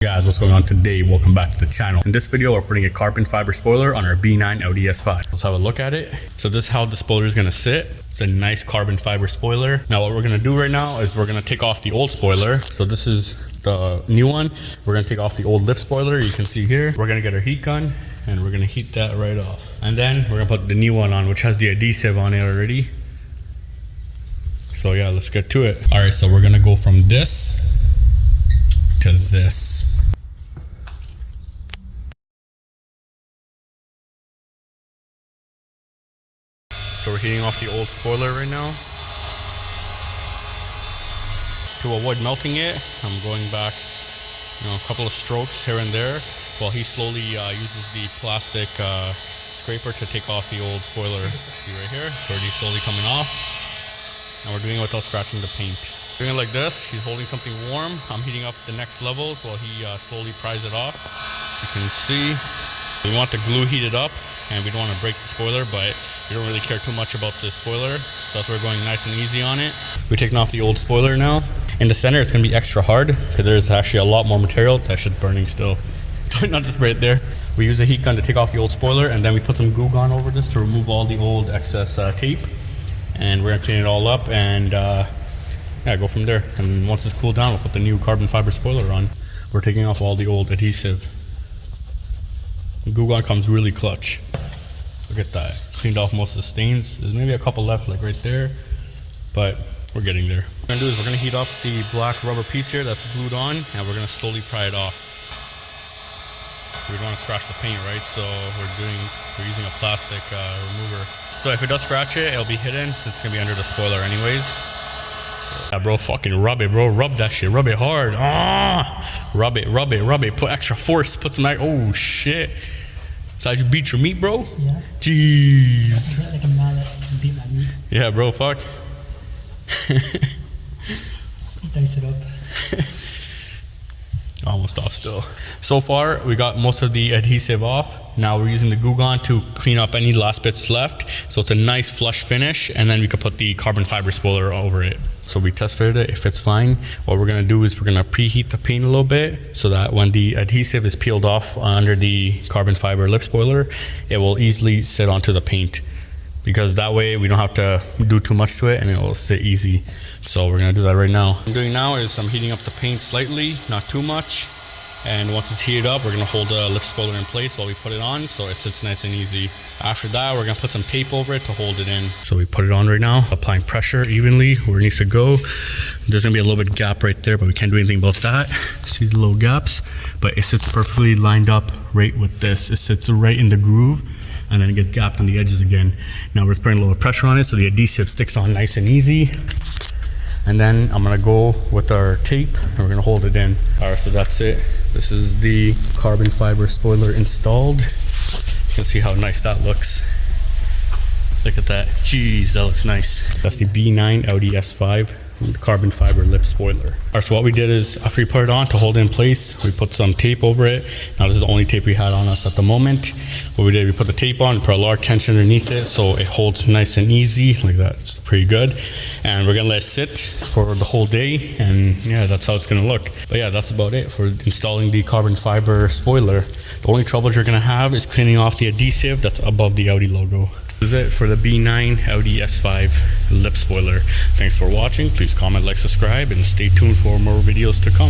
Guys, what's going on today? Welcome back to the channel. In this video, we're putting a carbon fiber spoiler on our B9 Audi S5. Let's have a look at it. So this is how the spoiler is gonna sit. It's a nice carbon fiber spoiler. Now what we're gonna do right now is we're gonna take off the old spoiler. So this is the new one. We're gonna take off the old lip spoiler. You can see here. We're gonna get our heat gun and we're gonna heat that right off. And then we're gonna put the new one on, which has the adhesive on it already. So yeah, let's get to it. All right, so we're gonna go from this to this. So we're heating off the old spoiler right now. To avoid melting it, I'm going back, a couple of strokes here and there, while he slowly uses the plastic scraper to take off the old spoiler. See right here, it's already slowly coming off. And we're doing it without scratching the paint. Doing it like this, he's holding something warm. I'm heating up the next levels while he slowly pries it off. You can see, we want the glue heated up and we don't want to break the spoiler, but we don't really care too much about the spoiler. So that's why we're going nice and easy on it. We're taking off the old spoiler now. In the center, it's going to be extra hard because there's actually a lot more material. That shit's burning still. Not just right there. We use a heat gun to take off the old spoiler, and then we put some glue gun over this to remove all the old excess tape. And we're going to clean it all up and yeah, go from there. And once it's cooled down, we'll put the new carbon fiber spoiler on. We're taking off all the old adhesive. The glue gun comes really clutch. Look at that. Cleaned off most of the stains. There's maybe a couple left, like right there, but we're getting there. What we're gonna do is we're gonna heat up the black rubber piece here that's glued on, and we're gonna slowly pry it off. We don't want to scratch the paint, right? So we're using a plastic remover. So if it does scratch it, it'll be hidden since it's gonna be under the spoiler anyways. So, yeah, bro, fucking rub it, bro. Rub that shit. Rub it hard. Ah, rub it, rub it, rub it. Put extra force. Put some oh shit. So you beat your meat, bro? Yeah. Jeez. Like a mallet and beat my meat. Yeah, bro, fuck. Dice it up. Almost off still. So far, we got most of the adhesive off. Now we're using the glue gun to clean up any last bits left. So it's a nice flush finish, and then we could put the carbon fiber spoiler over it. So we test fitted it. If it's fine, what we're gonna do is we're gonna preheat the paint a little bit so that when the adhesive is peeled off under the carbon fiber lip spoiler, it will easily sit onto the paint. Because that way we don't have to do too much to it and it will sit easy. So we're gonna do that right now. What I'm doing now is I'm heating up the paint slightly, not too much. And once it's heated up, we're gonna hold the lip spoiler in place while we put it on so it sits nice and easy. After that, we're gonna put some tape over it to hold it in. So we put it on right now, applying pressure evenly where it needs to go. There's gonna be a little bit gap right there, but we can't do anything about that. See the little gaps? But it sits perfectly lined up right with this. It sits right in the groove, and then it gets gapped on the edges again. Now we're putting a little pressure on it so the adhesive sticks on nice and easy. And then I'm gonna go with our tape and we're gonna hold it in. All right, so that's it. This is the carbon fiber spoiler installed. You can see how nice that looks. Look at that. Jeez, that looks nice. That's the B9 Audi S5 carbon fiber lip spoiler. All right, so what we did is after we put it on to hold it in place, we put some tape over it. Now this is the only tape we had on us at the moment. What we did, we put the tape on, put a large tension underneath it so it holds nice and easy like that. It's pretty good. And we're gonna let it sit for the whole day, and yeah, that's how it's gonna look. But yeah, that's about it for installing the carbon fiber spoiler. The only trouble you're gonna have is cleaning off the adhesive that's above the Audi logo. This is it for the B9 Audi S5 lip spoiler. Thanks for watching. Please comment, like, subscribe, and stay tuned for more videos to come.